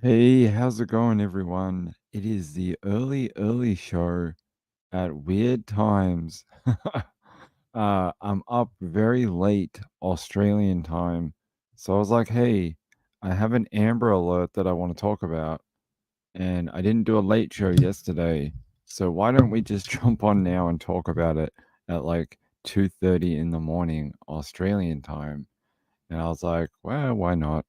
Hey, how's it going, everyone? It is the early show at weird times. I'm up very late Australian time. So I was like, hey, I have an Amber Alert that I want to talk about. And I didn't do a late show yesterday. So why don't we just jump on now and talk about it at like 2:30 in the morning Australian time? And I was like, well, why not?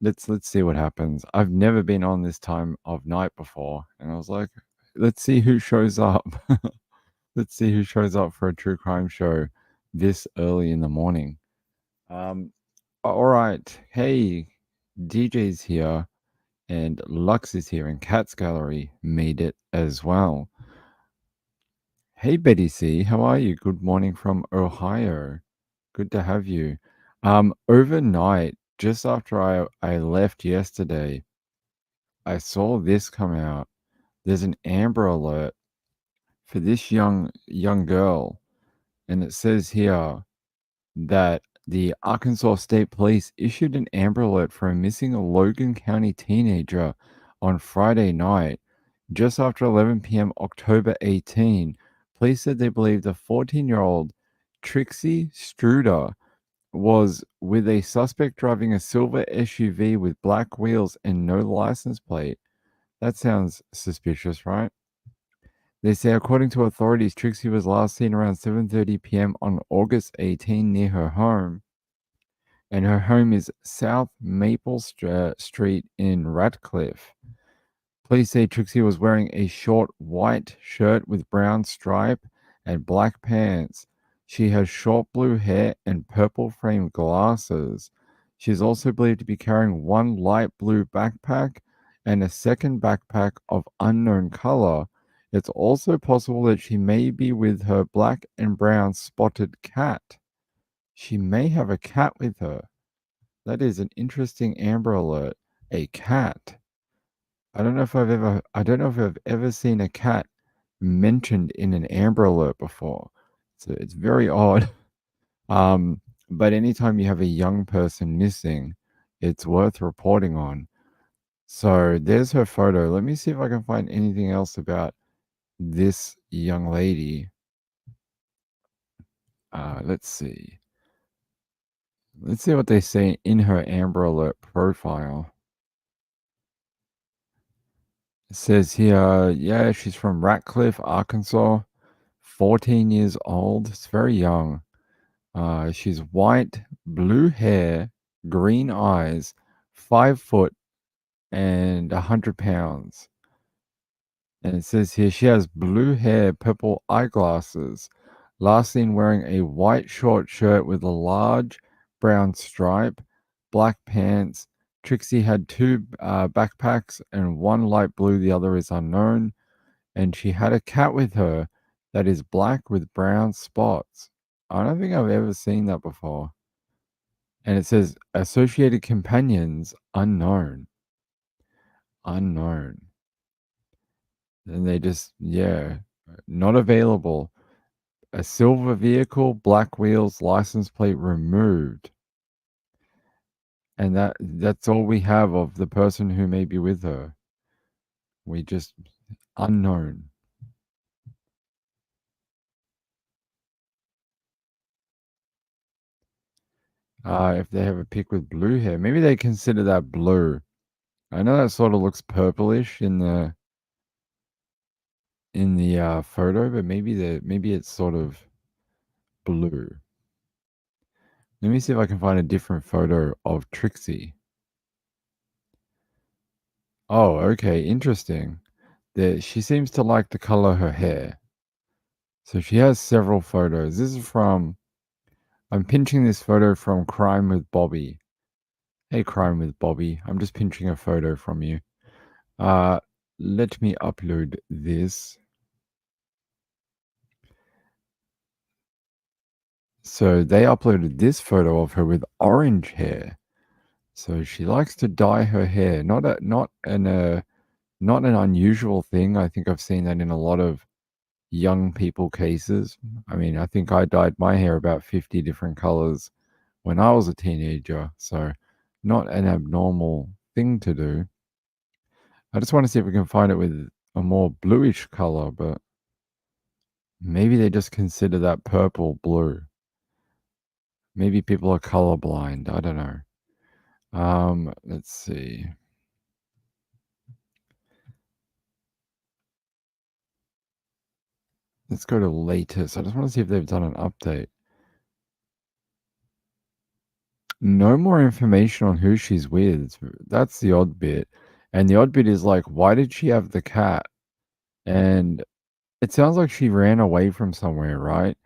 Let's see what happens. I've never been on this time of night before, and I was like, let's see who shows up. Let's see who shows up for a true crime show this early in the morning. Um, all right. Hey, DJ's here, and Lux is here, and Cat's Gallery made it as well. Hey, Betty C, how are you? Good morning from Ohio. Good to have you. Overnight, just after I left yesterday, I saw this come out. There's an Amber Alert for this young girl, and it says here that the Arkansas State Police issued an Amber Alert for a missing Logan County teenager on Friday night, just after 11 p.m. October 18. Police said they believe the 14-year-old Trixie Struder was with a suspect driving a silver SUV with black wheels and no license plate. That sounds suspicious, right? They say, according to authorities, Trixie was last seen around 7:30 p.m. on August 18 near her home, and her home is South Maple Street in Ratcliffe. Police say Trixie was wearing a short white shirt with brown stripe and black pants. She has short blue hair and purple framed glasses. She is also believed to be carrying one light blue backpack and a second backpack of unknown color. It's also possible that she may be with her black and brown spotted cat. She may have a cat with her. That is an interesting Amber Alert. A cat. I don't know if I've ever seen a cat mentioned in an Amber Alert before. So it's very odd. But anytime you have a young person missing, it's worth reporting on. So there's her photo. Let me see if I can find anything else about this young lady. Let's see. Let's see what they say in her Amber Alert profile. It says here, yeah, she's from Ratcliffe, Arkansas, 14 years old. It's very young. She's white, blue hair, green eyes, 5 foot and 100 pounds. And it says here she has blue hair, purple eyeglasses. Last seen wearing a white short shirt with a large brown stripe, black pants. Trixie had two backpacks and one light blue, the other is unknown. And she had a cat with her that is black with brown spots. I don't think I've ever seen that before. And it says associated companions unknown. Unknown. And they just, yeah, not available. A silver vehicle, black wheels, license plate removed. And that's all we have of the person who may be with her. We just unknown. If they have a pic with blue hair, maybe they consider that blue. I know that sort of looks purplish in the photo, but maybe it's sort of blue. Let me see if I can find a different photo of Trixie. Oh, okay, interesting. She seems to like to color her hair. So she has several photos. I'm pinching this photo from Crime with Bobby. Hey, Crime with Bobby. I'm just pinching a photo from you. Uh, Let me upload this. So they uploaded this photo of her with orange hair. So she likes to dye her hair. Not an unusual thing. I think I've seen that in a lot of young people cases. I mean, I think I dyed my hair about 50 different colors when I was a teenager. So not an abnormal thing to do. I just want to see if we can find it with a more bluish color, but maybe they just consider that purple blue. Maybe people are colorblind. I don't know. Let's see. Let's go to latest. I just want to see if they've done an update. No more information on who she's with. That's the odd bit. And the odd bit is like, why did she have the cat? And it sounds like she ran away from somewhere, right?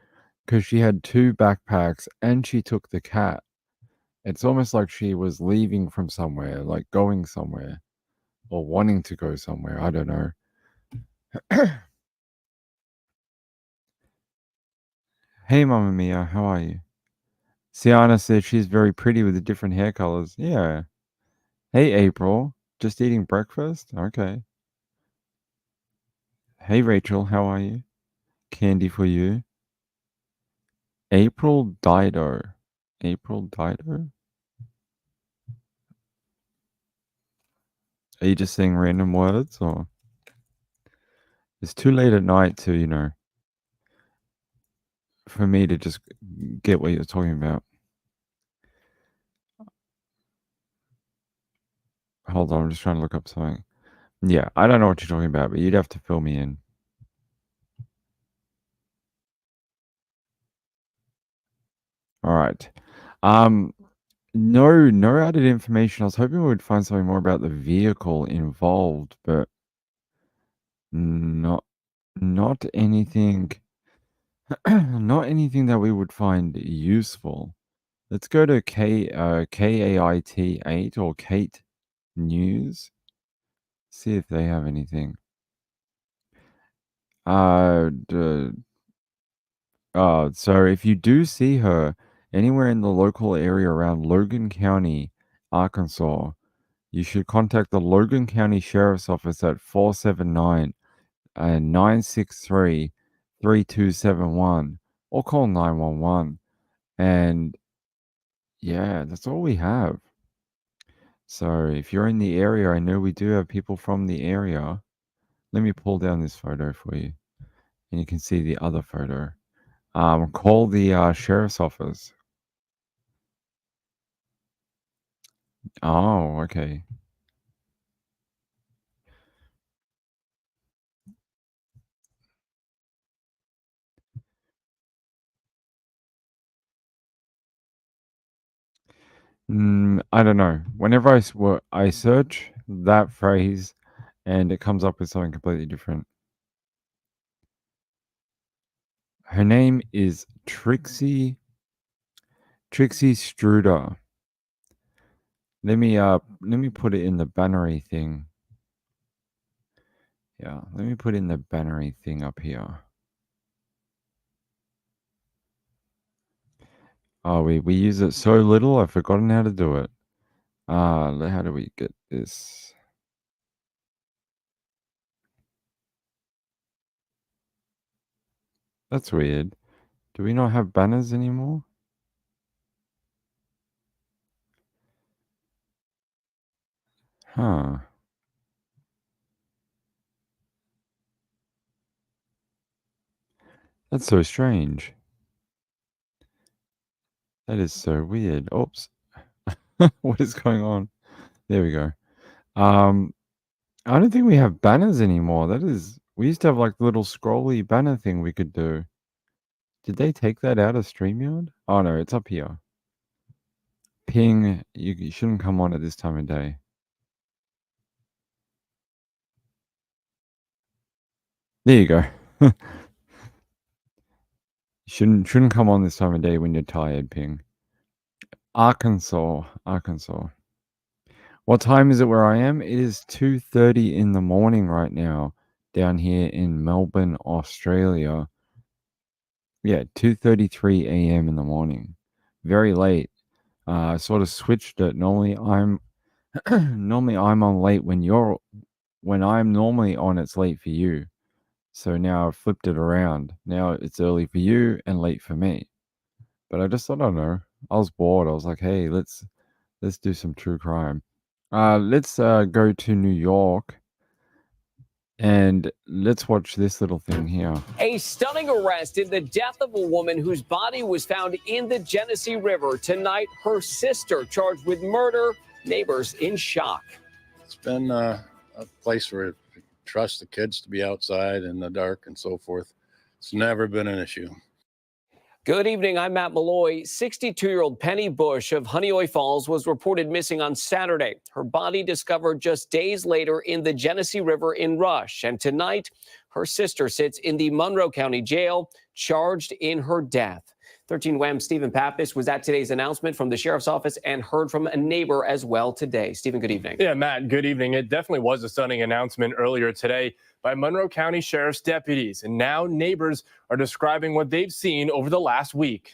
Because she had two backpacks and she took the cat. It's almost like she was leaving from somewhere, like going somewhere or wanting to go somewhere. I don't know. Hey, Mamma Mia, how are you? Sienna said she's very pretty with the different hair colors. Yeah. Hey, April. Just eating breakfast? Okay. Hey, Rachel, how are you? Candy for you. April Dido. April Dido? Are you just saying random words or it's too late at night to, for me to just get what you're talking about? Hold on, I'm just trying to look up something. Yeah, I don't know what you're talking about, but you'd have to fill me in. All right. Um, no added information. I was hoping we would find something more about the vehicle involved, but not not anything not anything that we would find useful. Let's go to KAIT 8 or Kate News. See if they have anything. D so if you do see her anywhere in the local area around Logan County, Arkansas, you should contact the Logan County Sheriff's Office at 479 963 3271 or call 911. And yeah, that's all we have. So if you're in the area, I know we do have people from the area. Let me pull down this photo for you, and you can see the other photo. Call the sheriff's office. Oh, okay. I don't know. Whenever I search that phrase, and it comes up with something completely different. Her name is Trixie Struder. Let me put it in the bannery thing. Yeah, let me put in the bannery thing up here. Oh, we use it so little, I've forgotten how to do it. How do we get this? That's weird. Do we not have banners anymore? Huh. That's so strange. That is so weird. Oops. What is going on? There we go. Um, I don't think we have banners anymore. We used to have like the little scrolly banner thing we could do. Did they take that out of StreamYard? Oh no, it's up here. Ping, you shouldn't come on at this time of day. There you go. Shouldn't come on this time of day when you're tired, Ping. Arkansas. What time is it where I am? It is 2:30 in the morning right now down here in Melbourne, Australia. Yeah, 2:33 a.m. in the morning. Very late. I sort of switched it. Normally I'm normally I'm on late when I'm normally on, it's late for you. So now I've flipped it around. Now it's early for you and late for me. But I just thought, I don't know. I was bored. I was like, hey, let's do some true crime. Let's go to New York. And let's watch this little thing here. A stunning arrest in the death of a woman whose body was found in the Genesee River. Tonight, her sister charged with murder. Neighbors in shock. It's been a place where you trust the kids to be outside in the dark and so forth. It's never been an issue. Good evening. I'm Matt Malloy. 62-year-old Penny Bush of Honeoye Falls was reported missing on Saturday. Her body discovered just days later in the Genesee River in Rush. And tonight, her sister sits in the Monroe County Jail, charged in her death. 13 WHAM's Stephen Pappas was at today's announcement from the sheriff's office and heard from a neighbor as well today. Stephen, good evening. Yeah, Matt, good evening. It definitely was a stunning announcement earlier today by Monroe County Sheriff's deputies. And now neighbors are describing what they've seen over the last week.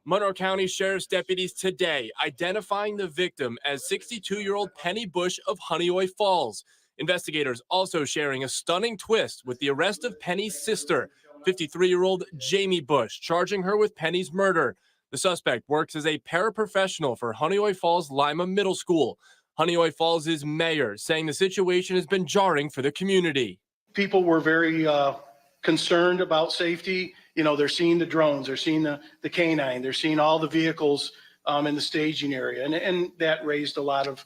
Monroe County Sheriff's deputies today identifying the victim as 62-year-old Penny Bush of Honeoye Falls. Investigators also sharing a stunning twist with the arrest of Penny's sister, 53-year-old Jamie Bush, charging her with Penny's murder. The suspect works as a paraprofessional for Honeoye Falls Lima Middle School. Honeoye Falls' mayor saying the situation has been jarring for the community. People were very concerned about safety. You know, they're seeing the drones, they're seeing the canine, they're seeing all the vehicles in the staging area. And that raised a lot of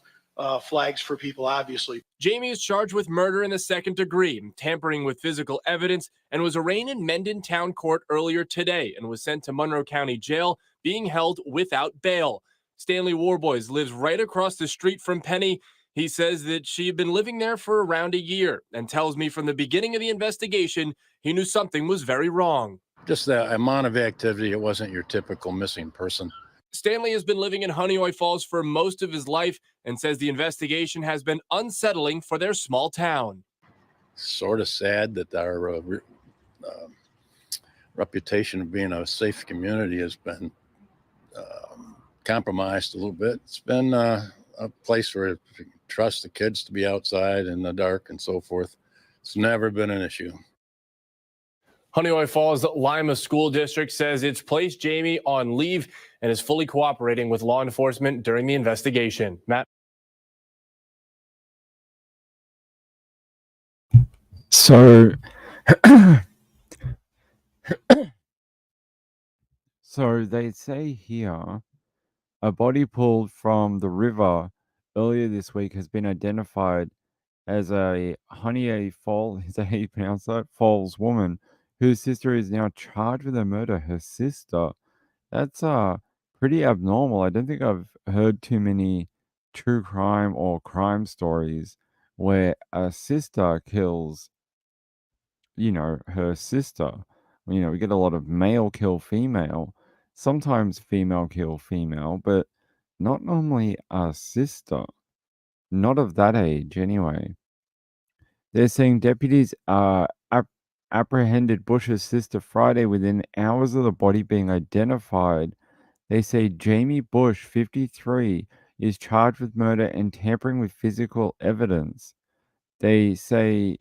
flags for people, obviously. Jamie is charged with murder in the second degree, tampering with physical evidence, and was arraigned in Mendon Town Court earlier today and was sent to Monroe County Jail, being held without bail. Stanley Warboys lives right across the street from Penny. He says that she had been living there for around a year and tells me from the beginning of the investigation, he knew something was very wrong. Just the amount of activity, it wasn't your typical missing person. Stanley has been living in Honeoye Falls for most of his life and says the investigation has been unsettling for their small town. Sort of sad that our reputation of being a safe community has been compromised a little bit. It's been a place where you trust the kids to be outside in the dark and so forth. It's never been an issue. Honeoye Falls Lima School District says it's placed Jamie on leave and is fully cooperating with law enforcement during the investigation. Matt? So, so they say here, a body pulled from the river earlier this week has been identified as a Honeoye Falls, is that how you pronounce that? Falls woman, whose sister is now charged with a murder. Her sister. That's pretty abnormal. I don't think I've heard too many true crime or crime stories where a sister kills, her sister. We get a lot of male kill female, sometimes female kill female, but not normally a sister. Not of that age, anyway. They're saying deputies apprehended Bush's sister Friday within hours of the body being identified. They say Jamie Bush, 53, is charged with murder and tampering with physical evidence. They say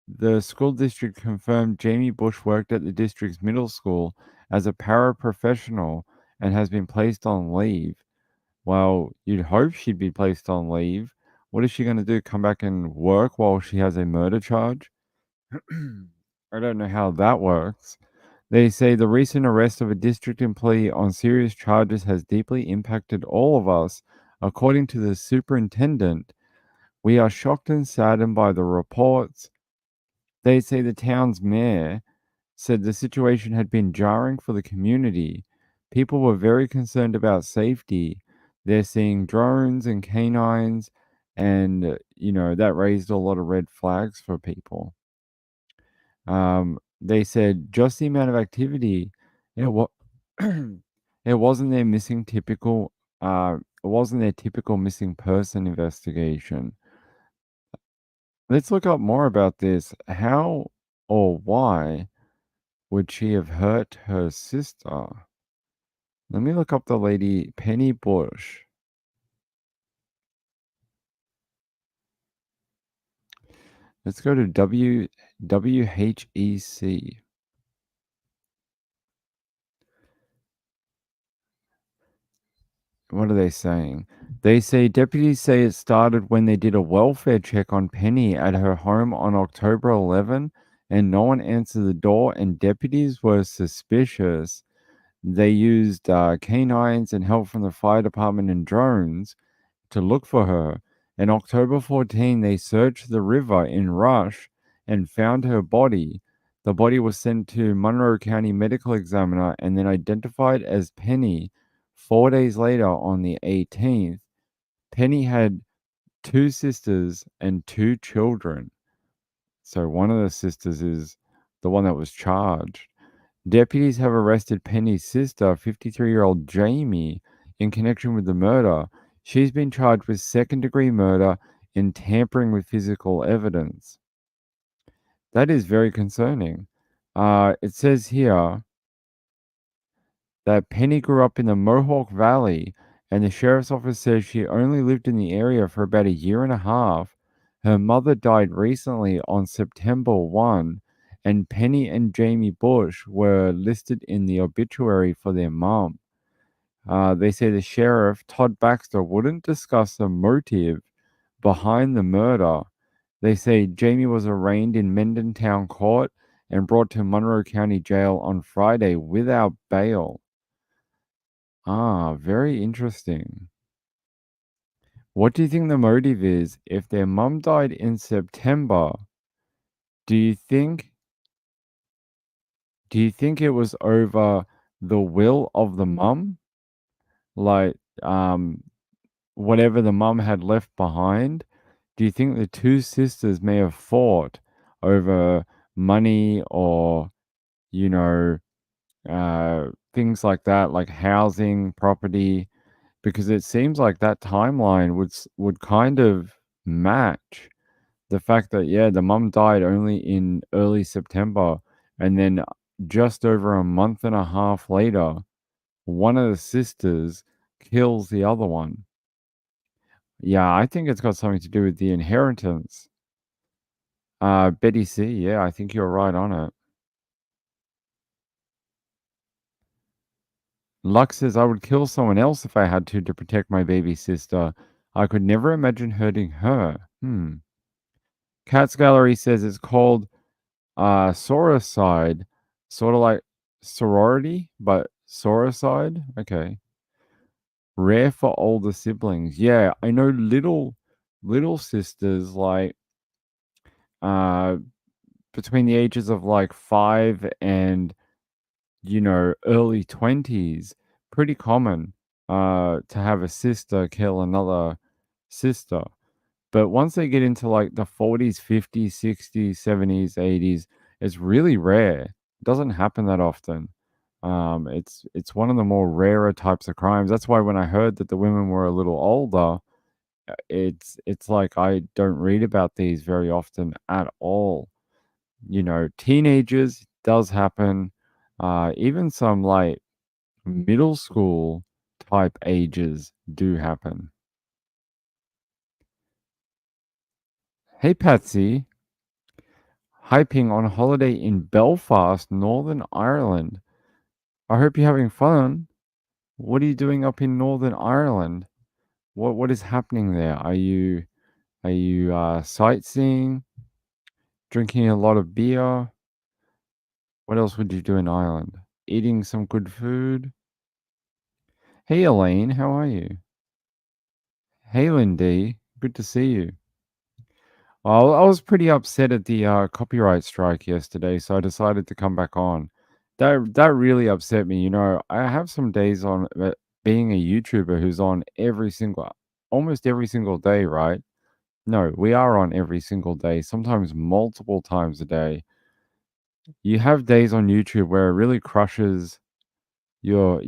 the school district confirmed Jamie Bush worked at the district's middle school as a paraprofessional and has been placed on leave. Well, you'd hope she'd be placed on leave. What is she going to do? Come back and work while she has a murder charge? I don't know how that works. They say the recent arrest of a district employee on serious charges has deeply impacted all of us. According to the superintendent, we are shocked and saddened by the reports. They say the town's mayor said the situation had been jarring for the community. People were very concerned about safety. They're seeing drones and canines, and, that raised a lot of red flags for people. They said just the amount of activity, it wasn't their typical missing person investigation. Let's look up more about this. How or why would she have hurt her sister? Let me look up the lady, Penny Bush. Let's go to WHEC. what are they saying? They say deputies say it started when they did a welfare check on Penny at her home on October 11, and no one answered the door, and deputies were suspicious. They used canines and help from the fire department and drones to look for her. On October 14, they searched the river in Rush and found her body. The body was sent to Monroe County Medical Examiner and then identified as Penny. 4 days later, on the 18th, Penny had 2 sisters and 2 children. So one of the sisters is the one that was charged. Deputies have arrested Penny's sister, 53-year-old Jamie, in connection with the murder. She's been charged with second-degree murder and tampering with physical evidence. That is very concerning. It says here that Penny grew up in the Mohawk Valley, and the sheriff's office says she only lived in the area for about a year and a half. Her mother died recently on September 1, and Penny and Jamie Bush were listed in the obituary for their mom. They say the sheriff, Todd Baxter, wouldn't discuss the motive behind the murder. They say Jamie was arraigned in Mendon Town Court and brought to Monroe County Jail on Friday without bail. Very interesting. What do you think the motive is? If their mum died in September, do you think it was over the will of the mum? Like, whatever the mum had left behind? Do you think the 2 sisters may have fought over money or, you know, things like that, like housing, property? Because it seems like that timeline would kind of match the fact that, yeah, the mum died only in early September, and then just over a month and a half later, one of the sisters kills the other one. Yeah, I think it's got something to do with the inheritance. Betty C, yeah, I think you're right on it. Lux says, I would kill someone else if I had to protect my baby sister. I could never imagine hurting her. Cats Gallery says it's called sororicide, sort of like sorority, but sororicide. Okay. Rare for older siblings. Yeah, I know little sisters like between the ages of like 5 and early 20s, pretty common to have a sister kill another sister. But once they get into like the 40s, 50s, 60s, 70s, 80s, it's really rare. It doesn't happen that often. It's one of the more rarer types of crimes. That's why when I heard that the women were a little older, it's like I don't read about these very often at all. Teenagers does happen. Even some like middle school type ages do happen. Hey, Patsy. Hyping on holiday in Belfast, Northern Ireland. I hope you're having fun. What are you doing up in Northern Ireland? What is happening there? Are you sightseeing? Drinking a lot of beer? What else would you do in Ireland? Eating some good food? Hey, Elaine, how are you? Hey, Lindy, good to see you. Well, I was pretty upset at the copyright strike yesterday, so I decided to come back on. That really upset me. I have some days on being a YouTuber who's on almost every single day, right? No, we are on every single day, sometimes multiple times a day. You have days on YouTube where it really crushes your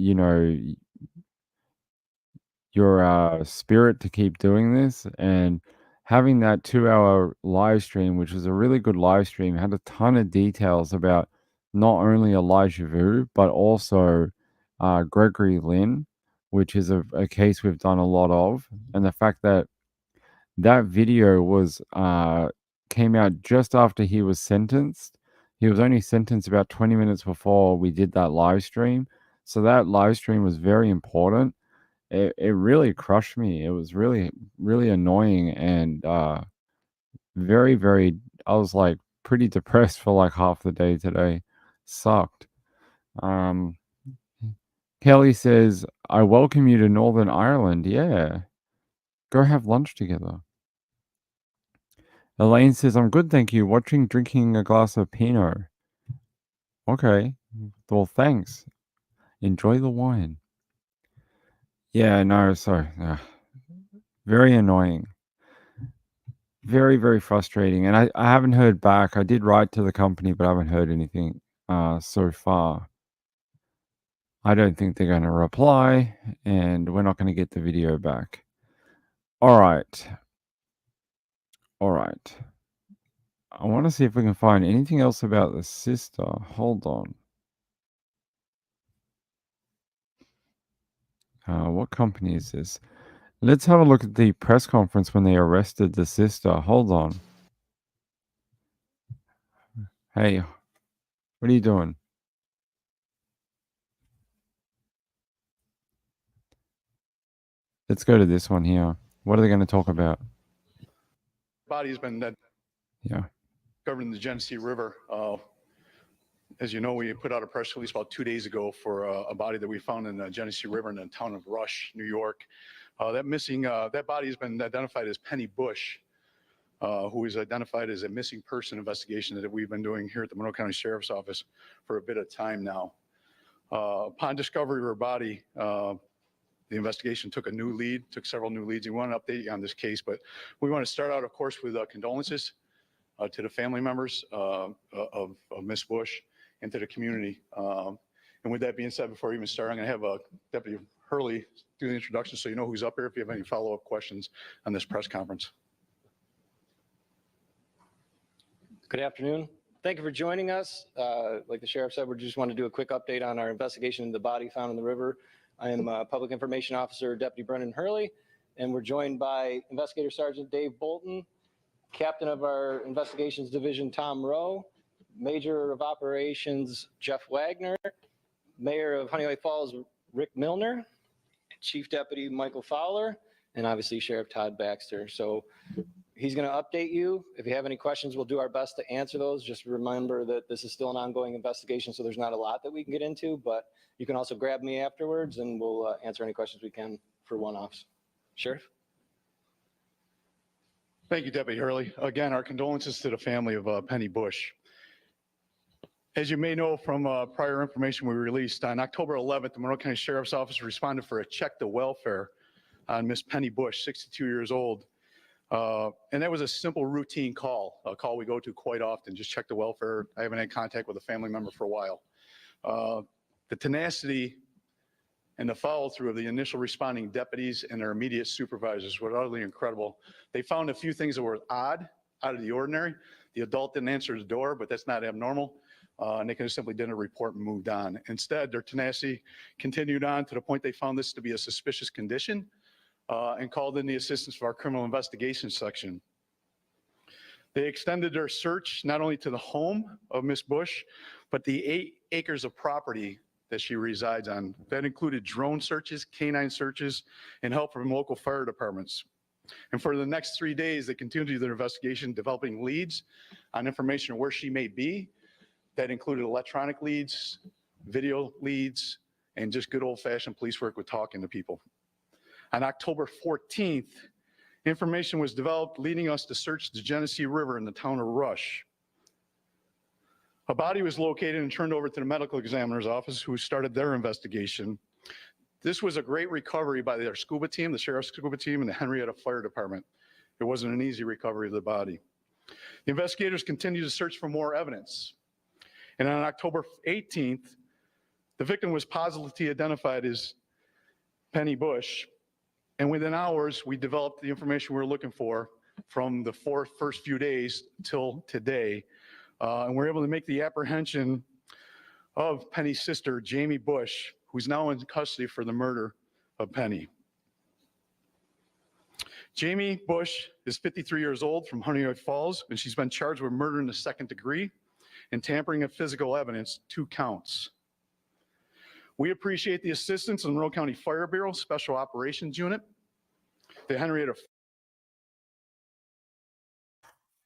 spirit to keep doing this, and having that 2-hour live stream, which was a really good live stream, had a ton of details about not only Elijah Vu but also Gregory Lynn, which is a case we've done a lot of, and the fact that video was came out just after he was sentenced. He was only sentenced about 20 minutes before we did that live stream, so that live stream was very important. it really crushed me. It was really, really annoying and very, very, I was like pretty depressed for like half the day today. Sucked. Um, Kelly says, I welcome you to Northern Ireland. Yeah. Go have lunch together. Elaine says, I'm good, thank you. Watching, drinking a glass of Pinot. Okay. Well, thanks. Enjoy the wine. Yeah, no, sorry. Very annoying. Very, very frustrating. And I haven't heard back. I did write to the company, but I haven't heard anything so far. I don't think they're going to reply, and we're not going to get the video back. All right. All right. I want to see if we can find anything else about the sister. Hold on. What company is this? Let's have a look at the press conference when they arrested the sister. Hold on. Hey, what are you doing? Let's go to this one here. What are they going to talk about? Body has been Yeah. discovered in the Genesee River. As you know, we put out a press release about 2 days ago for a body that we found in the Genesee River in the town of Rush, New York. That body has been identified as Penny Bush, who is identified as a missing person investigation that we've been doing here at the Monroe County Sheriff's Office for a bit of time now. Upon discovery of her body, the investigation took several new leads. We want to update you on this case, but we want to start out, of course, with condolences to the family members of Miss Bush and to the community. And with that being said, before we even start, I'm going to have Deputy Hurley do the introduction so you know who's up here if you have any follow-up questions on this press conference. Good afternoon. Thank you for joining us. Like the sheriff said, we just want to do a quick update on our investigation into the body found in the river. I am Public Information Officer Deputy Brendan Hurley, and we're joined by Investigator Sergeant Dave Bolton, Captain of our Investigations Division Tom Rowe, Major of Operations Jeff Wagner, Mayor of Honeoye Falls Rick Milner, Chief Deputy Michael Fowler, and obviously Sheriff Todd Baxter. So he's going to update you. If you have any questions, we'll do our best to answer those. Just remember that this is still an ongoing investigation, so there's not a lot that we can get into, but you can also grab me afterwards and we'll answer any questions we can for one-offs. Sheriff? Thank you, Deputy Hurley. Again, our condolences to the family of Penny Bush. As you may know from prior information we released, on October 11th, the Monroe County Sheriff's Office responded for a check to welfare on Miss Penny Bush, 62 years old. And that was a simple routine call, a call we go to quite often, just check the welfare. I haven't had contact with a family member for a while. The tenacity and the follow through of the initial responding deputies and their immediate supervisors were utterly incredible. They found a few things that were odd, out of the ordinary. The adult didn't answer his door, but that's not abnormal. And they could have simply done a report and moved on. Instead, their tenacity continued on to the point they found this to be a suspicious condition and called in the assistance of our criminal investigation section. They extended their search not only to the home of Miss Bush, but the 8 acres of property that she resides on. That included drone searches, canine searches, and help from local fire departments. And for the next 3 days, they continued their investigation, developing leads on information where she may be. That included electronic leads, video leads, and just good old-fashioned police work with talking to people. On October 14th, information was developed leading us to search the Genesee River in the town of Rush. A body was located and turned over to the medical examiner's office, who started their investigation. This was a great recovery by their scuba team, the sheriff's scuba team, and the Henrietta Fire Department. It wasn't an easy recovery of the body. The investigators continued to search for more evidence. And on October 18th, the victim was positively identified as Penny Bush. And within hours, we developed the information we were looking for from the first few days till today. And we're able to make the apprehension of Penny's sister, Jamie Bush, who's now in custody for the murder of Penny. Jamie Bush is 53 years old from Honeoye Falls, and she's been charged with murder in the 2nd degree and tampering of physical evidence, 2 counts. We appreciate the assistance of the Monroe County Fire Bureau Special Operations Unit, the Henrietta.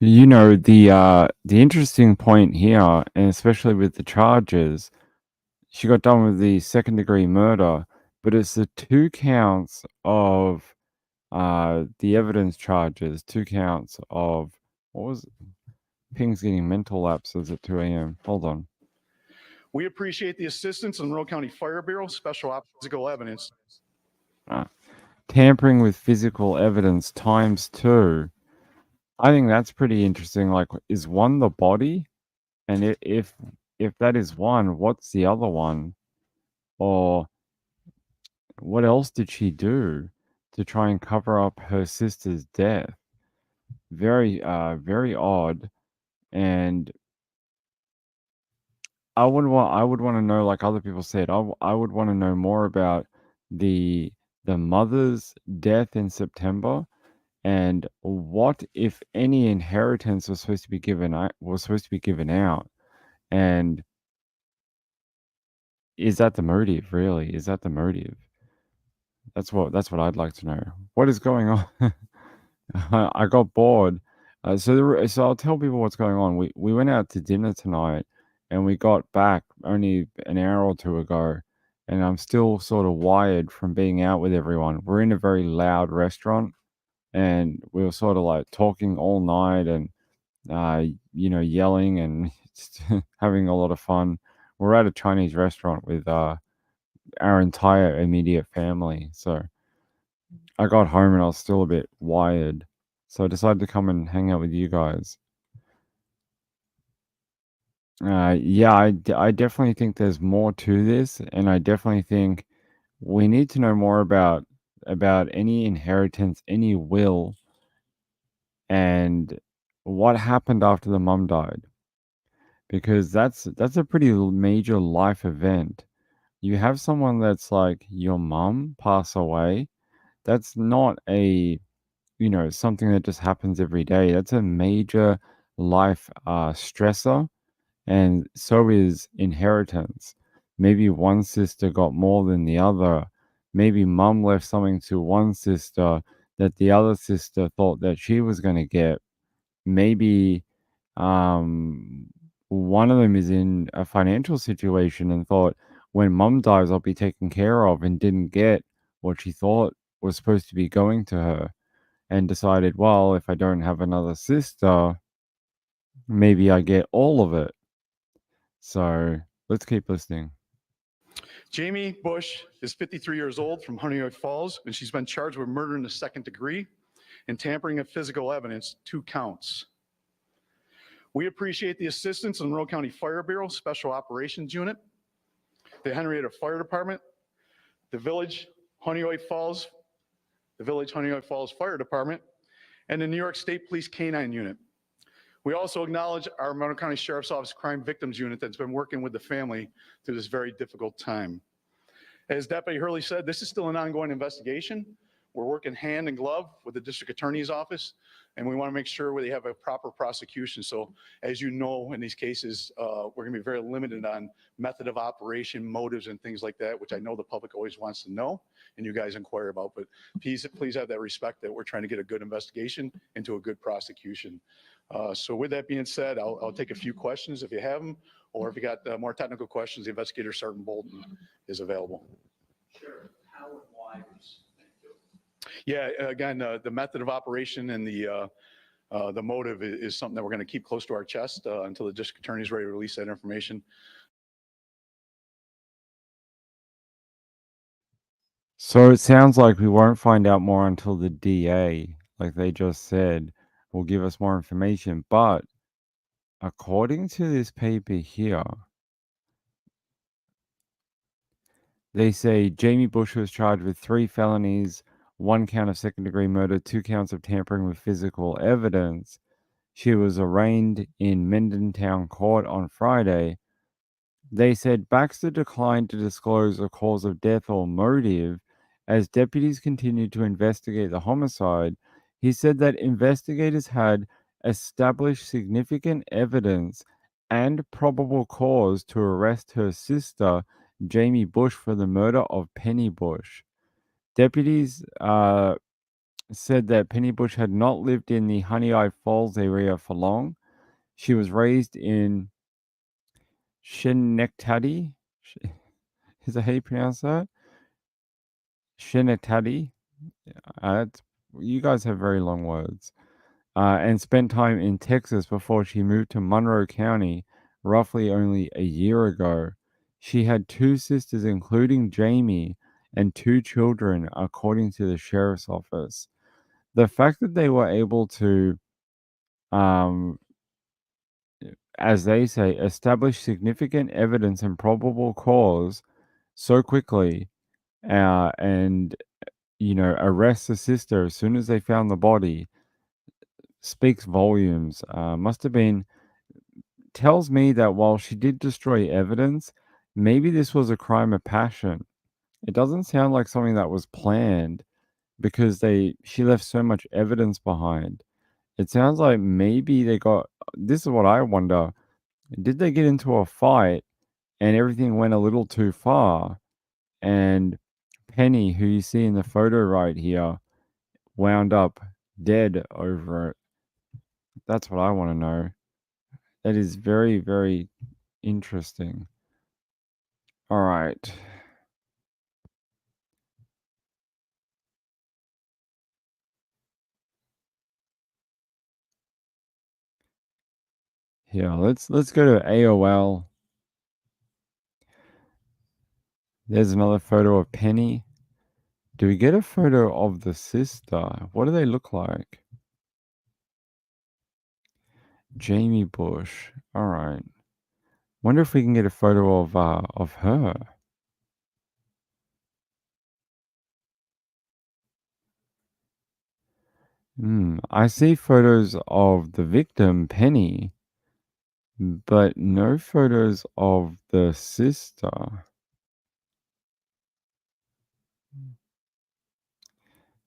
You know, the interesting point here, and especially with the charges, she got done with the second-degree murder, but it's the 2 counts of the evidence charges, 2 counts of what was Ping's getting mental lapses at 2 a.m. Hold on. We appreciate the assistance of the Monroe County Fire Bureau Special Physical Evidence. Tampering with physical evidence times 2. I think that's pretty interesting. Like, is one the body? And if that is one, what's the other one? Or what else did she do to try and cover up her sister's death? Very odd. And I would want to know, like other people said, I would want to know more about the mother's death in September, and what, if any, inheritance was supposed to be given out, and is that the motive? Really, is that the motive? That's what I'd like to know. What is going on? I got bored. So I'll tell people what's going on. We went out to dinner tonight, and we got back only an hour or 2 ago, and I'm still sort of wired from being out with everyone. We're in a very loud restaurant, and we were sort of like talking all night and yelling and just having a lot of fun. We're at a Chinese restaurant with our entire immediate family. So I got home and I was still a bit wired. So I decided to come and hang out with you guys. Yeah, I definitely think there's more to this, and I definitely think we need to know more about any inheritance, any will, and what happened after the mum died. Because that's a pretty major life event. You have someone that's like your mum pass away. That's not something that just happens every day. That's a major life stressor, and so is inheritance. Maybe one sister got more than the other. Maybe mum left something to one sister that the other sister thought that she was going to get. Maybe one of them is in a financial situation and thought, when mum dies, I'll be taken care of, and didn't get what she thought was supposed to be going to her, and decided, well, if I don't have another sister, maybe I get all of it. So let's keep listening. Jamie Bush is 53 years old from Honeyoke Falls, and she's been charged with murder in the second degree and tampering of physical evidence, 2 counts. We appreciate the assistance of the Monroe County Fire Bureau Special Operations Unit, the Henrietta Fire Department, the Village Honeyoke Falls Fire Department, and the New York State Police K-9 Unit. We also acknowledge our Monroe County Sheriff's Office Crime Victims Unit that's been working with the family through this very difficult time. As Deputy Hurley said, this is still an ongoing investigation. We're working hand in glove with the District Attorney's Office, and we want to make sure they have a proper prosecution. So as you know, in these cases, we're going to be very limited on method of operation, motives, and things like that, which I know the public always wants to know and you guys inquire about. But please have that respect that we're trying to get a good investigation into a good prosecution. So with that being said, I'll take a few questions if you have them, or if you got more technical questions, the investigator, Sergeant Bolton, is available. Sure. How and why was Yeah, again, the method of operation and the motive is something that we're going to keep close to our chest until the district attorney is ready to release that information. So it sounds like we won't find out more until the DA, like they just said, will give us more information. But according to this paper here, they say Jamie Bush was charged with 3 felonies, 1 count of second-degree murder, 2 counts of tampering with physical evidence. She was arraigned in Mendentown Court on Friday. They said Baxter declined to disclose a cause of death or motive as deputies continued to investigate the homicide. He said that investigators had established significant evidence and probable cause to arrest her sister Jamie Bush for the murder of Penny Bush. Deputies said that Penny Bush had not lived in the Honey Eye Falls area for long. She was raised in Schenectady. Is that how you pronounce that? Schenectady. You guys have very long words. And spent time in Texas before she moved to Monroe County roughly only a year ago. She had 2 sisters, including Jamie, and 2 children, according to the sheriff's office. The fact that they were able to, as they say, establish significant evidence and probable cause so quickly, and arrest the sister as soon as they found the body speaks volumes. Tells me that while she did destroy evidence, maybe this was a crime of passion. It doesn't sound like something that was planned because she left so much evidence behind. It sounds like maybe this is what I wonder. Did they get into a fight and everything went a little too far? And Penny, who you see in the photo right here, wound up dead over it. That's what I want to know. That is very, very interesting. All right. Yeah, let's go to AOL. There's another photo of Penny. Do we get a photo of the sister? What do they look like? Jamie Bush. All right. Wonder if we can get a photo of her. I see photos of the victim, Penny, but no photos of the sister.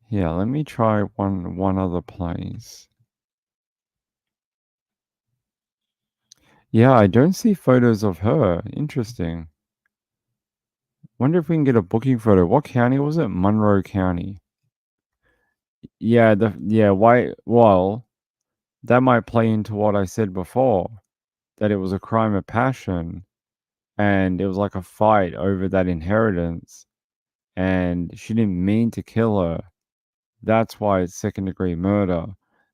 Yeah, let me try one other place. Yeah, I don't see photos of her. Interesting. Wonder if we can get a booking photo. What county was it? Monroe County. Yeah, well, that might play into what I said before, that it was a crime of passion and it was like a fight over that inheritance and she didn't mean to kill her. That's why it's second-degree murder,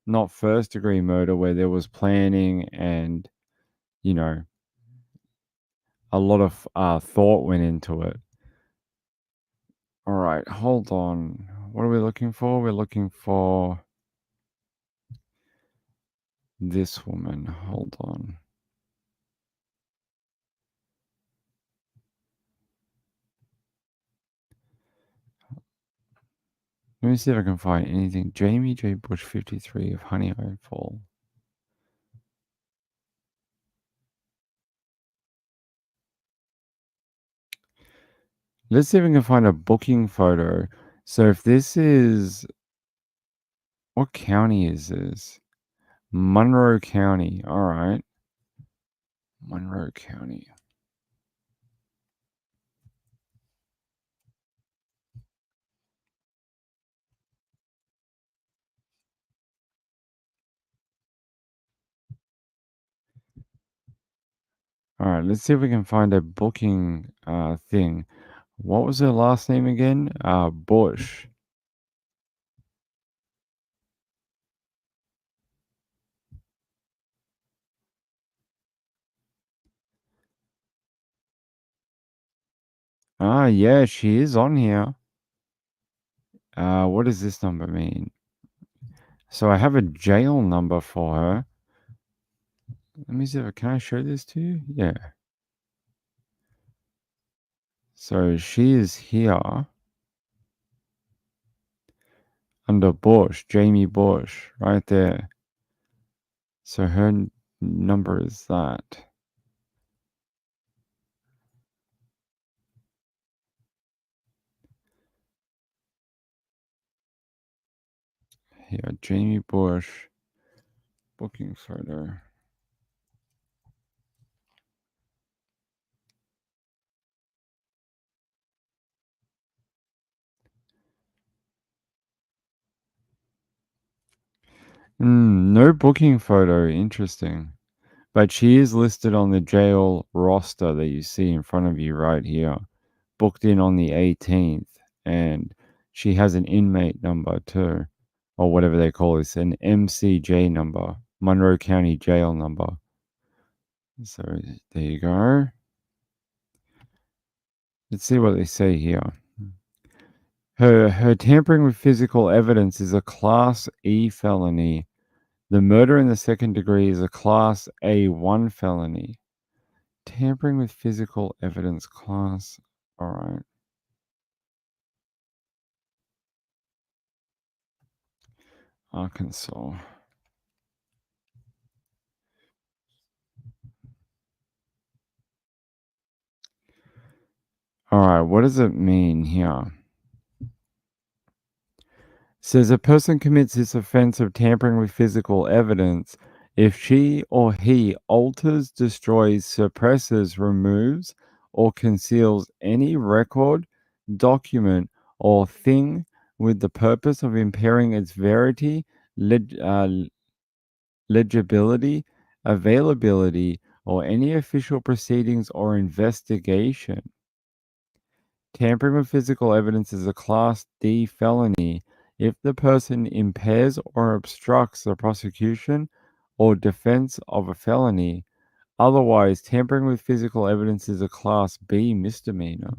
not first-degree murder where there was planning and, you know, a lot of thought went into it. All right, hold on. What are we looking for? We're looking for this woman. Hold on. Let me see if I can find anything. Jamie J. Bush, 53 of Honey Eye Fall. Let's see if we can find a booking photo. So if this is... What county is this? Monroe County. All right. Monroe County. All right, let's see if we can find a booking thing. What was her last name again? Bush. Yeah, she is on here. What does this number mean? So I have a jail number for her. Let me see if can I show this to you? Yeah. So she is here under Bush, Jamie Bush, right there. So her number is that. Here, Jamie Bush, booking photo. No booking photo. Interesting. But she is listed on the jail roster that you see in front of you right here. Booked in on the 18th. And she has an inmate number too. Or whatever they call this. An MCJ number. Monroe County Jail number. So there you go. Let's see what they say here. Her tampering with physical evidence is a Class E felony. The murder in the second degree is a Class A1 felony. Tampering with physical evidence class. All right. Arkansas. All right. What does it mean here? Says a person commits this offense of tampering with physical evidence if she or he alters, destroys, suppresses, removes, or conceals any record, document, or thing with the purpose of impairing its verity, legibility, availability, or any official proceedings or investigation. Tampering with physical evidence is a Class D felony if the person impairs or obstructs the prosecution or defense of a felony. Otherwise, tampering with physical evidence is a Class B misdemeanor.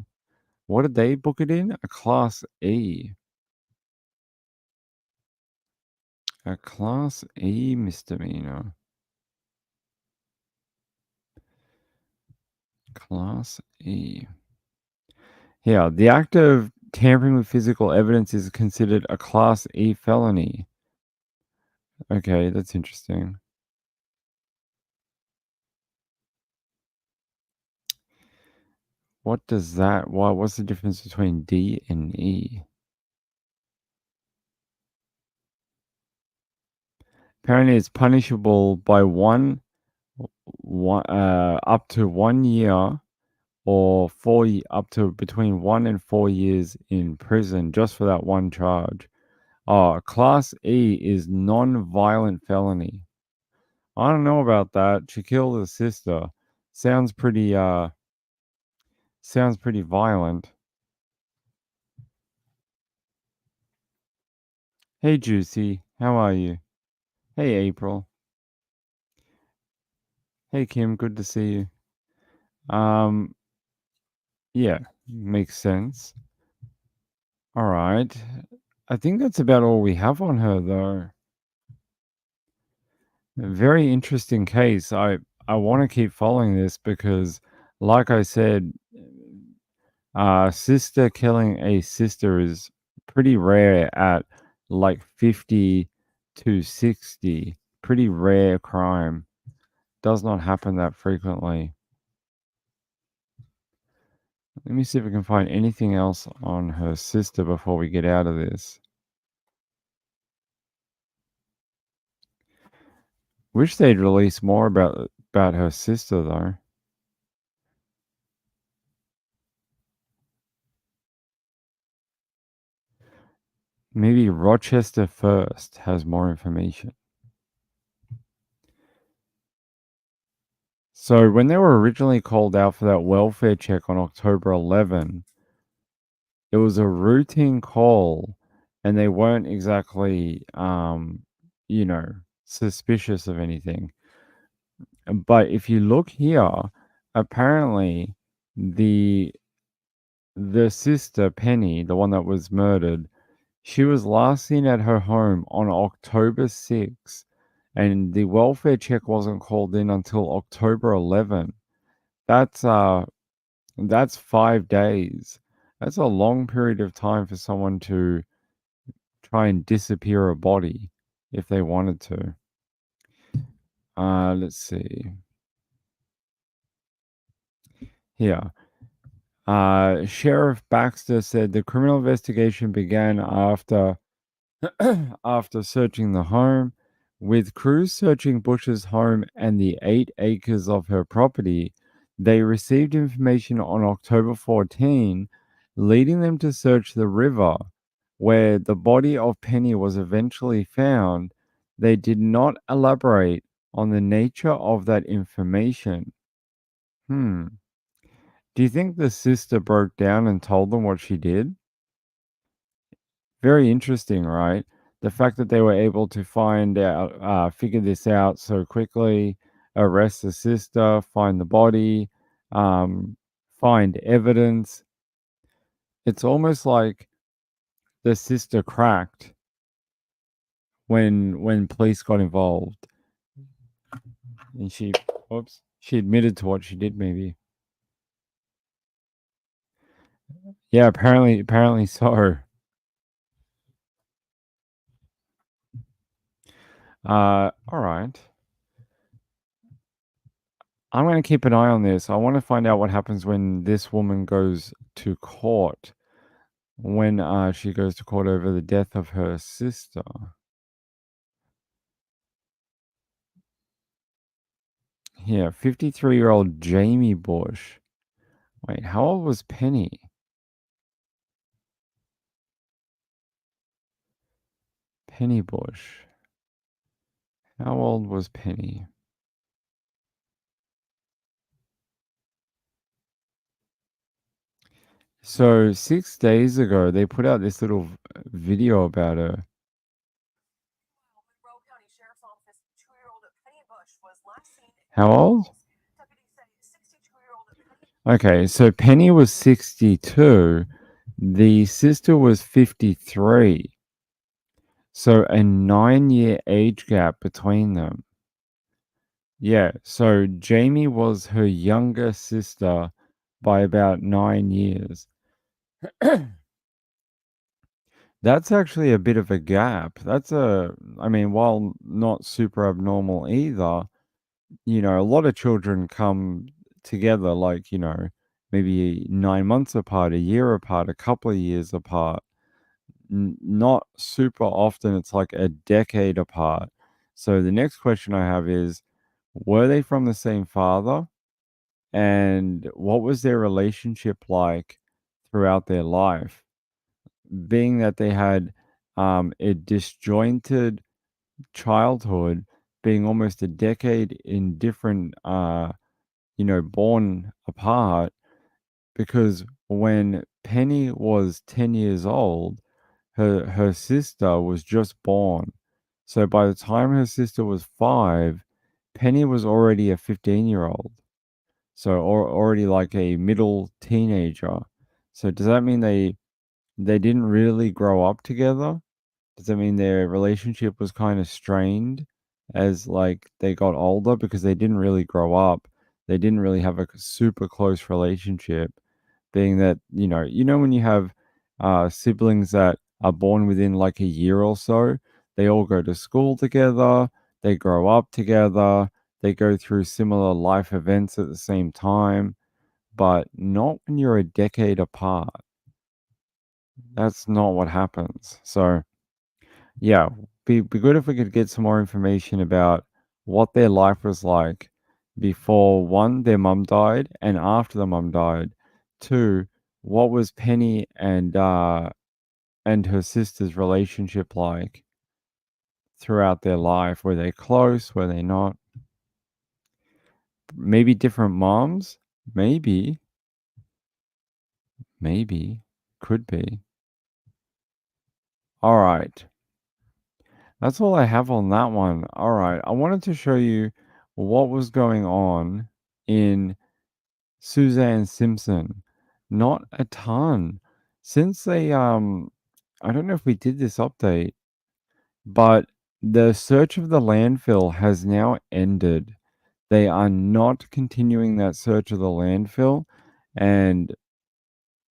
What did they book it in? A Class E. A Class E misdemeanor. Class E. Yeah, the act of tampering with physical evidence is considered a Class E felony. Okay, that's interesting. What does that? What's the difference between D and E? Apparently, it's punishable by up to 1 year or up to between 1 and 4 years in prison just for that one charge. Oh, Class E is non-violent felony. I don't know about that. She killed her sister. Sounds pretty violent. Hey Juicy, how are you? Hey April. Hey Kim, good to see you. Yeah, makes sense. All right. I think that's about all we have on her though. A very interesting case. I want to keep following this because like I said, sister killing a sister is pretty rare at like 50 to 60. Pretty rare crime. Does not happen that frequently. Let me see if we can find anything else on her sister before we get out of this. Wish they'd release more about her sister though. Maybe Rochester First has more information. So when they were originally called out for that welfare check on October 11, it was a routine call and they weren't exactly, suspicious of anything. But if you look here, apparently the sister, Penny, the one that was murdered, she was last seen at her home on October 6th, and the welfare check wasn't called in until October 11. That's 5 days. That's a long period of time for someone to try and disappear a body if they wanted to. Let's see. Here. Sheriff Baxter said the criminal investigation began after searching the home, with crews searching Bush's home and the 8 acres of her property. They received information on October 14, leading them to search the river, where the body of Penny was eventually found. They did not elaborate on the nature of that information. Do you think the sister broke down and told them what she did? Very interesting, right? The fact that they were able to figure this out so quickly, arrest the sister, find the body, find evidence. It's almost like the sister cracked when police got involved, and she admitted to what she did. Maybe, yeah. Apparently so. All right. I'm going to keep an eye on this. I want to find out what happens when this woman goes to court. When she goes to court over the death of her sister. Here, 53-year-old Jamie Bush. Wait, how old was Penny? Penny Bush. How old was Penny? So 6 days ago, they put out this little video about her. How old? Okay, so Penny was 62. The sister was 53. So a 9-year age gap between them. Yeah, so Jamie was her younger sister by about 9 years. That's actually a bit of a gap. I mean, while not super abnormal either, a lot of children come together like, maybe 9 months apart, a year apart, a couple of years apart. Not super often, it's like a decade apart. So the next question I have is, were they from the same father? And what was their relationship like throughout their life? Being that they had a disjointed childhood, being almost a decade in different, born apart, because when Penny was 10 years old, her sister was just born. So by the time her sister was 5, Penny was already a 15-year-old. So already like a middle teenager. So does that mean they didn't really grow up together? Does that mean their relationship was kind of strained as like they got older because they didn't really grow up? They didn't really have a super close relationship, being that, when you have siblings that are born within like a year or so, they all go to school together, they grow up together, they go through similar life events at the same time, but not when you're a decade apart. That's not what happens. So, yeah, be good if we could get some more information about what their life was like before, one, their mum died, and after the mum died. Two, what was Penny and her sister's relationship like throughout their life? Were they close? Were they not? Maybe different moms? Maybe. Could be. All right. That's all I have on that one. All right. I wanted to show you what was going on in Suzanne Simpson. Not a ton. Since I don't know if we did this update, but the search of the landfill has now ended. They are not continuing that search of the landfill, and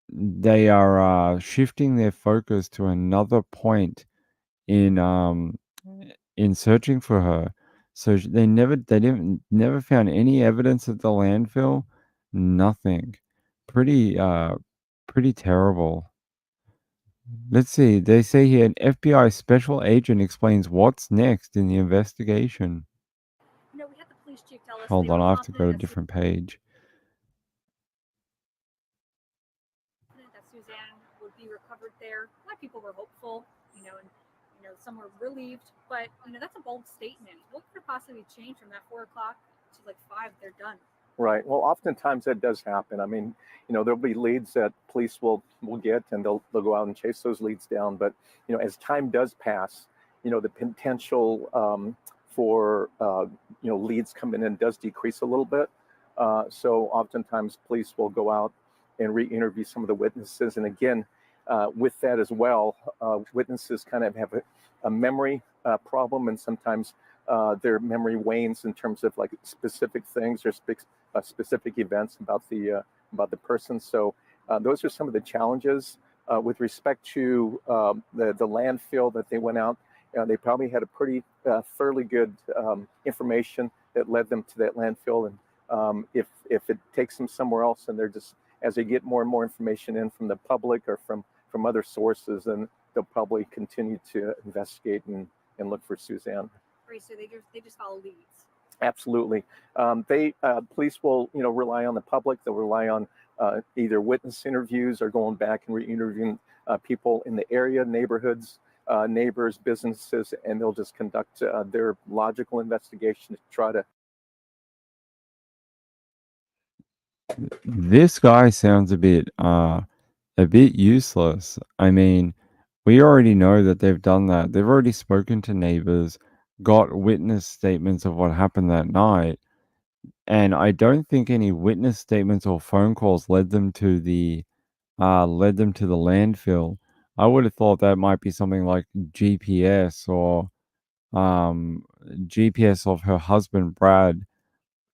they are shifting their focus to another point in searching for her. So they didn't never found any evidence at the landfill. Nothing. Pretty terrible. Let's see. They say here an FBI special agent explains what's next in the investigation. We had the police chief tell us Hold they on, were I have to go to a confident different page. that Suzanne would be recovered there. A lot of people were hopeful, and some were relieved, but that's a bold statement. What could possibly change from that 4 o'clock to like 5? They're done. Right. Well, oftentimes that does happen. I mean, there'll be leads that police will get, and they'll go out and chase those leads down. But as time does pass, the potential for leads coming in does decrease a little bit. So oftentimes police will go out and re-interview some of the witnesses. And again, with that as well, witnesses kind of have a memory problem, and sometimes their memory wanes in terms of like specific things or specific events about the person. So those are some of the challenges with respect to the landfill that they went out. They probably had a pretty fairly good information that led them to that landfill. And if it takes them somewhere else, and they're just, as they get more and more information in from the public or from other sources, then they'll probably continue to investigate and look for Suzanne. Right, so they just follow leads. Absolutely. Police will rely on the public. They'll rely on either witness interviews or going back and re-interviewing people in the area, neighborhoods, neighbors, businesses, and they'll just conduct their logical investigation to try to. This guy sounds a bit useless. I mean, we already know that they've done that. They've already spoken to neighbors, got witness statements of what happened that night, and I don't think any witness statements or phone calls led them to the landfill. I would have thought that might be something like GPS or GPS of her husband Brad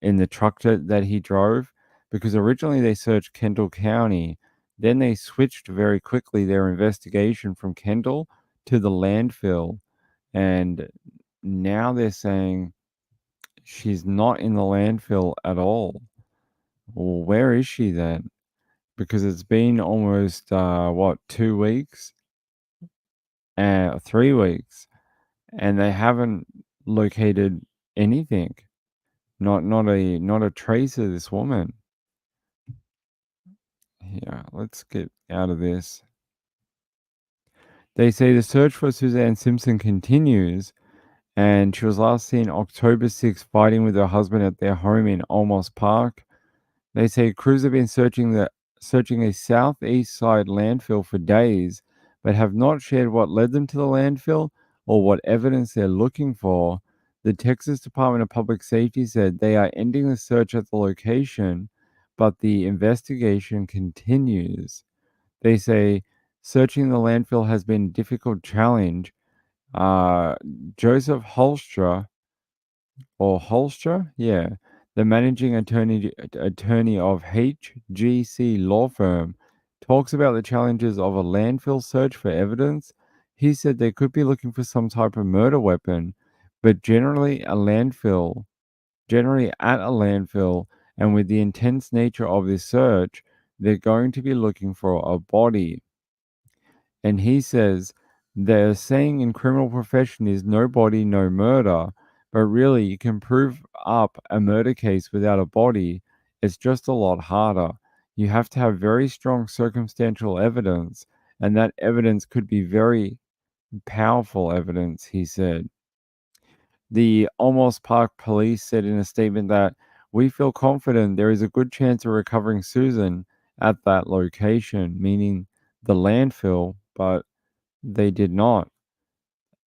in the truck that he drove, because originally they searched Kendall County, then they switched very quickly their investigation from Kendall to the landfill, and now they're saying she's not in the landfill at all. Well, where is she then? Because it's been almost 2 weeks, 3 weeks, and they haven't located anything. Not a trace of this woman. Yeah, let's get out of this. They say the search for Suzanne Simpson continues, and she was last seen October 6th fighting with her husband at their home in Olmos Park. They say crews have been searching a southeast side landfill for days, but have not shared what led them to the landfill or what evidence they're looking for. The Texas Department of Public Safety said they are ending the search at the location, but the investigation continues. They say searching the landfill has been a difficult challenge. Joseph Holstra, the managing attorney of HGC law firm, talks about the challenges of a landfill search for evidence. He said they could be looking for some type of murder weapon, but generally at a landfill, and with the intense nature of this search, they're going to be looking for a body. And he says their saying in criminal profession is no body, no murder. But really, you can prove up a murder case without a body. It's just a lot harder. You have to have very strong circumstantial evidence, and that evidence could be very powerful evidence, he said. The Olmos Park police said in a statement that we feel confident there is a good chance of recovering Susan at that location, meaning the landfill, but they did not.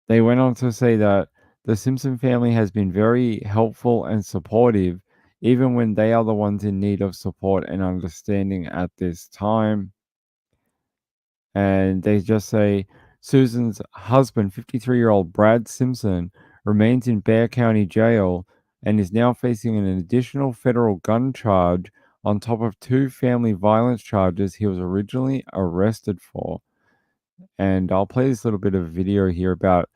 They went on to say that the Simpson family has been very helpful and supportive, even when they are the ones in need of support and understanding at this time. And they just say Susan's husband, 53-year-old Brad Simpson, remains in Bexar County Jail and is now facing an additional federal gun charge on top of 2 family violence charges he was originally arrested for. And I'll play this little bit of video here about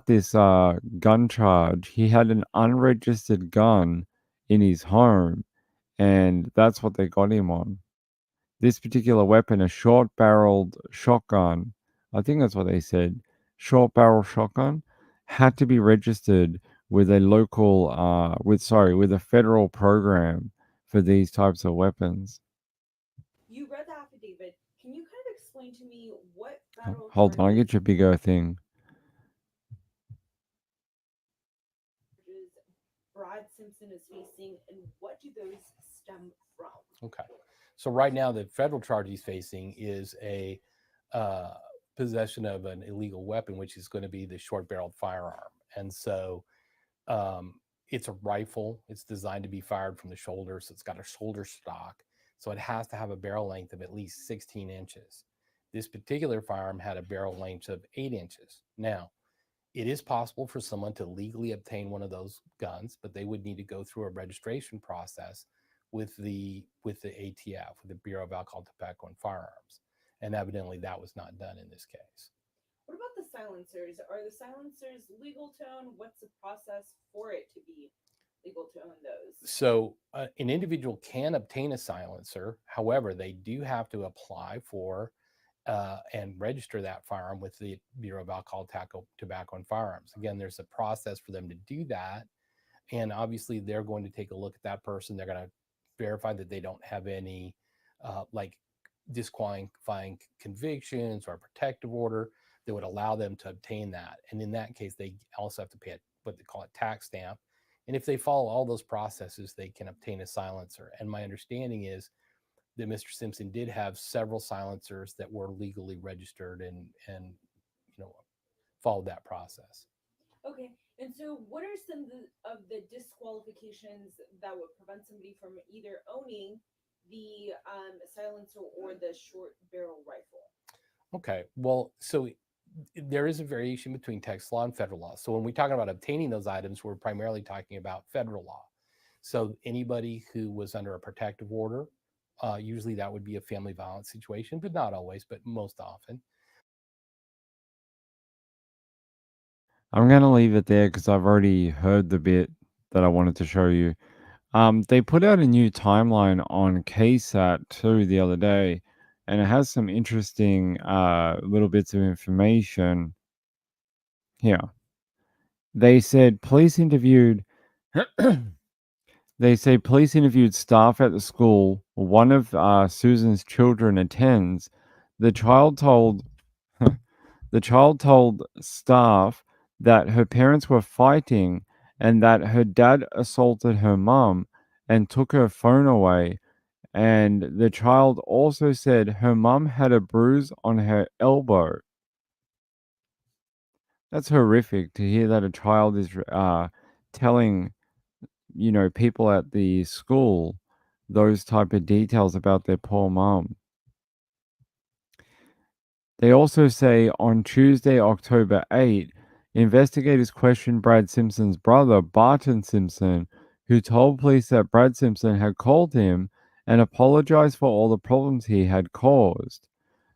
this gun charge. He had an unregistered gun in his home, and that's what they got him on. This particular weapon, a short-barreled shotgun, I think that's what they said, short-barrel shotgun, had to be registered with a local, with a federal program for these types of weapons. You read the affidavit. Can you kind of explain to me what federal Hold on, I get your bigger thing. person is facing, and what do those stem from? Okay. So right now, the federal charge he's facing is a possession of an illegal weapon, which is going to be the short-barreled firearm. And so it's a rifle. It's designed to be fired from the shoulder, so it's got a shoulder stock. So it has to have a barrel length of at least 16 inches. This particular firearm had a barrel length of 8 inches. Now, it is possible for someone to legally obtain one of those guns, but they would need to go through a registration process with the ATF, with the Bureau of Alcohol, Tobacco, and Firearms. And evidently that was not done in this case. What about the silencers? Are the silencers legal to own? What's the process for it to be legal to own those? So an individual can obtain a silencer. However, they do have to apply for and register that firearm with the Bureau of Alcohol, Tobacco, and Firearms. Again, there's a process for them to do that. And obviously, they're going to take a look at that person. They're going to verify that they don't have any like disqualifying convictions or a protective order that would allow them to obtain that. And in that case, they also have to pay what they call a tax stamp. And if they follow all those processes, they can obtain a silencer. And my understanding is that Mr. Simpson did have several silencers that were legally registered and followed that process. Okay, and so what are some of the disqualifications that would prevent somebody from either owning the silencer or the short barrel rifle? Okay, well, so there is a variation between Texas law and federal law. So when we talk about obtaining those items, we're primarily talking about federal law. So anybody who was under a protective order, usually that would be a family violence situation, but not always, but most often. I'm going to leave it there because I've already heard the bit that I wanted to show you. They put out a new timeline on KSAT too the other day, and it has some interesting little bits of information here. They said police interviewed police interviewed staff at the school. One of Susan's children attends. The child told staff that her parents were fighting and that her dad assaulted her mom and took her phone away. And the child also said her mom had a bruise on her elbow. That's horrific to hear that a child is telling, people at the school those type of details about their poor mom. They also say on Tuesday, October 8, investigators questioned Brad Simpson's brother, Barton Simpson, who told police that Brad Simpson had called him and apologized for all the problems he had caused.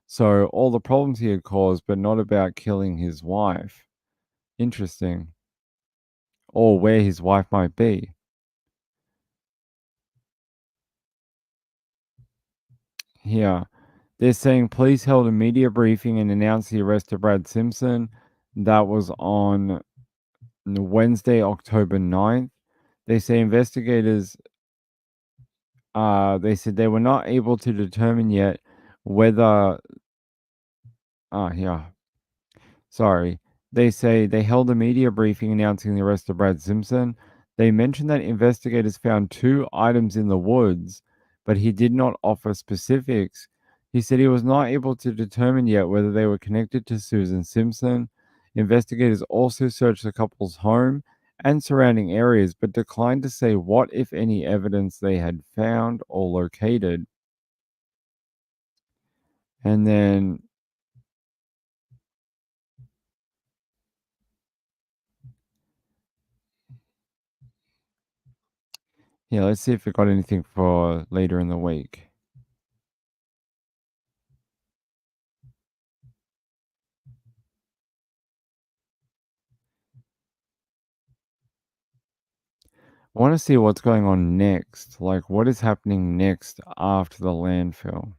So all the problems he had caused, but not about killing his wife. Interesting. Or where his wife might be. Here. They're saying police held a media briefing and announced the arrest of Brad Simpson. That was on Wednesday, October 9th. They say investigators, they said they were not able to determine yet whether, They say they held a media briefing announcing the arrest of Brad Simpson. They mentioned that investigators found 2 items in the woods, but he did not offer specifics. He said he was not able to determine yet whether they were connected to Susan Simpson. Investigators also searched the couple's home and surrounding areas, but declined to say what, if any, evidence they had found or located. And then yeah, let's see if we got anything for later in the week. I want to see what's going on next. Like, what is happening next after the landfill?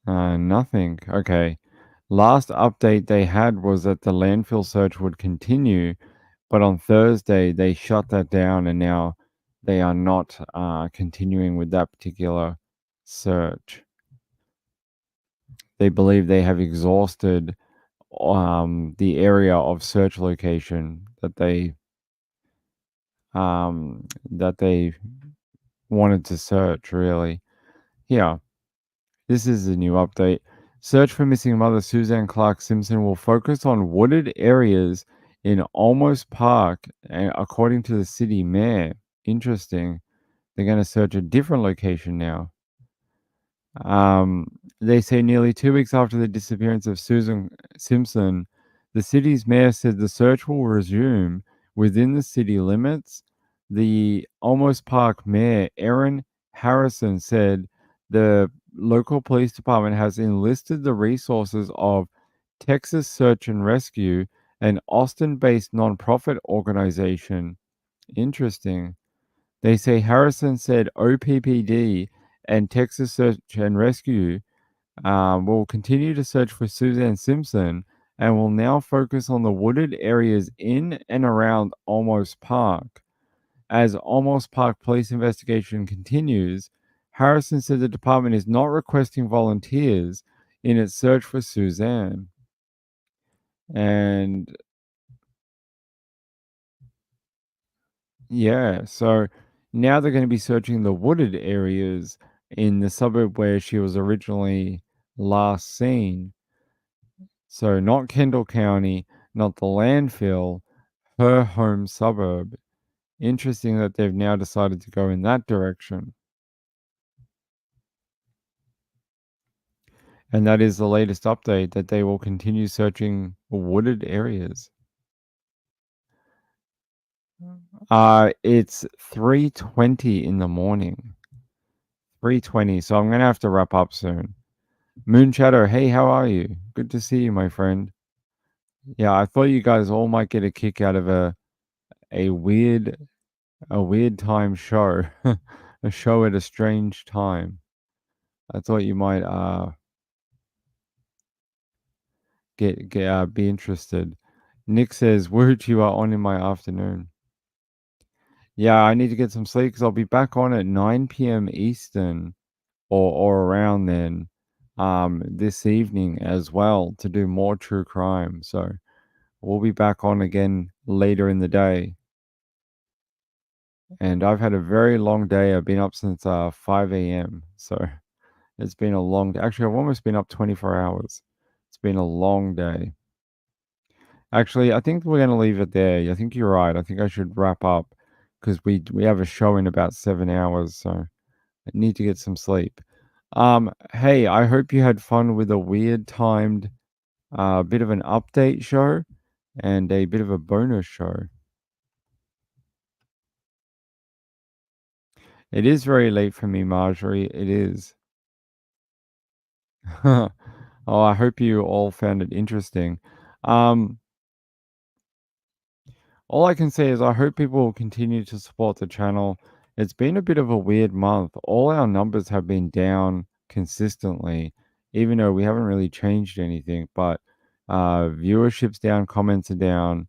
Nothing. Okay. Last update they had was that the landfill search would continue, but on Thursday they shut that down and now they are not continuing with that particular search. They believe they have exhausted the area of search location that they that they wanted to search, really. Here, this is a new update. Search for missing mother Suzanne Clark Simpson will focus on wooded areas in Olmos Park, according to the city mayor. Interesting. They're going to search a different location now. They say nearly 2 weeks after the disappearance of Susan Simpson, the city's mayor said the search will resume within the city limits. The Olmos Park mayor, Erin Harrison, said the local police department has enlisted the resources of Texas Search and Rescue, an Austin-based nonprofit organization. Interesting. They say Harrison said OPPD and Texas Search and Rescue will continue to search for Suzanne Simpson and will now focus on the wooded areas in and around Olmos Park. As Olmos Park police investigation continues, Harrison said the department is not requesting volunteers in its search for Suzanne. And yeah, so now they're going to be searching the wooded areas in the suburb where she was originally last seen. So not Kendall County, not the landfill, her home suburb. Interesting that they've now decided to go in that direction. And that is the latest update, that they will continue searching wooded areas. It's 3:20 in the morning. 3:20, so I'm going to have to wrap up soon. Moon Shadow, hey, how are you? Good to see you, my friend. Yeah, I thought you guys all might get a kick out of a weird time show. A show at a strange time. I thought you might be interested. Nick says, "Woot, you are on in my afternoon." Yeah, I need to get some sleep because I'll be back on at 9 p.m. Eastern or around then this evening as well to do more true crime. So we'll be back on again later in the day. And I've had a very long day. I've been up since 5 a.m. So it's been a long day. Actually, I've almost been up 24 hours. It's been a long day. Actually, I think we're going to leave it there. I think you're right. I think I should wrap up because we have a show in about 7 hours. So I need to get some sleep. Hey, I hope you had fun with a weird timed bit of an update show and a bit of a bonus show. It is very late for me, Marjorie. It is. Oh, I hope you all found it interesting. All I can say is I hope people will continue to support the channel. It's been a bit of a weird month. All our numbers have been down consistently, even though we haven't really changed anything. But viewership's down, comments are down,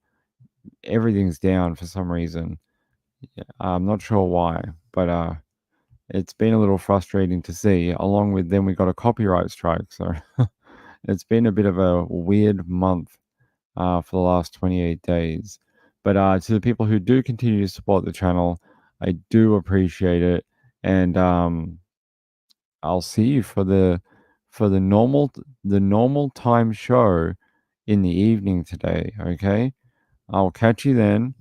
everything's down for some reason. I'm not sure why, but it's been a little frustrating to see. Along with then we got a copyright strike, so it's been a bit of a weird month for the last 28 days. But to the people who do continue to support the channel, I do appreciate it, and I'll see you for the normal time show in the evening today. Okay, I'll catch you then,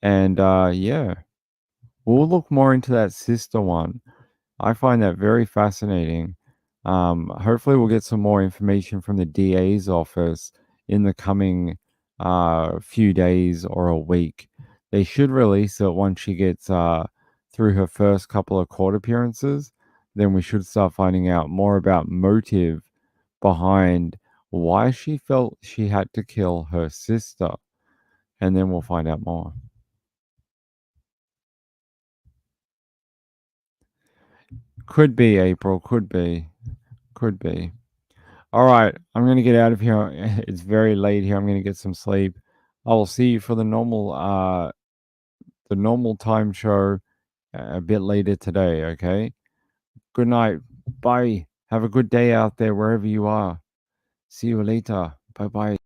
and yeah, we'll look more into that sister one. I find that very fascinating. Hopefully, we'll get some more information from the DA's office in the coming few days or a week. They should release it once she gets through her first couple of court appearances. Then we should start finding out more about motive behind why she felt she had to kill her sister. And then we'll find out more. Could be April, could be. All right, I'm going to get out of here. It's very late here. I'm going to get some sleep. I will see you for the normal time show a bit later today, okay? Good night. Bye. Have a good day out there wherever you are. See you later. Bye-bye.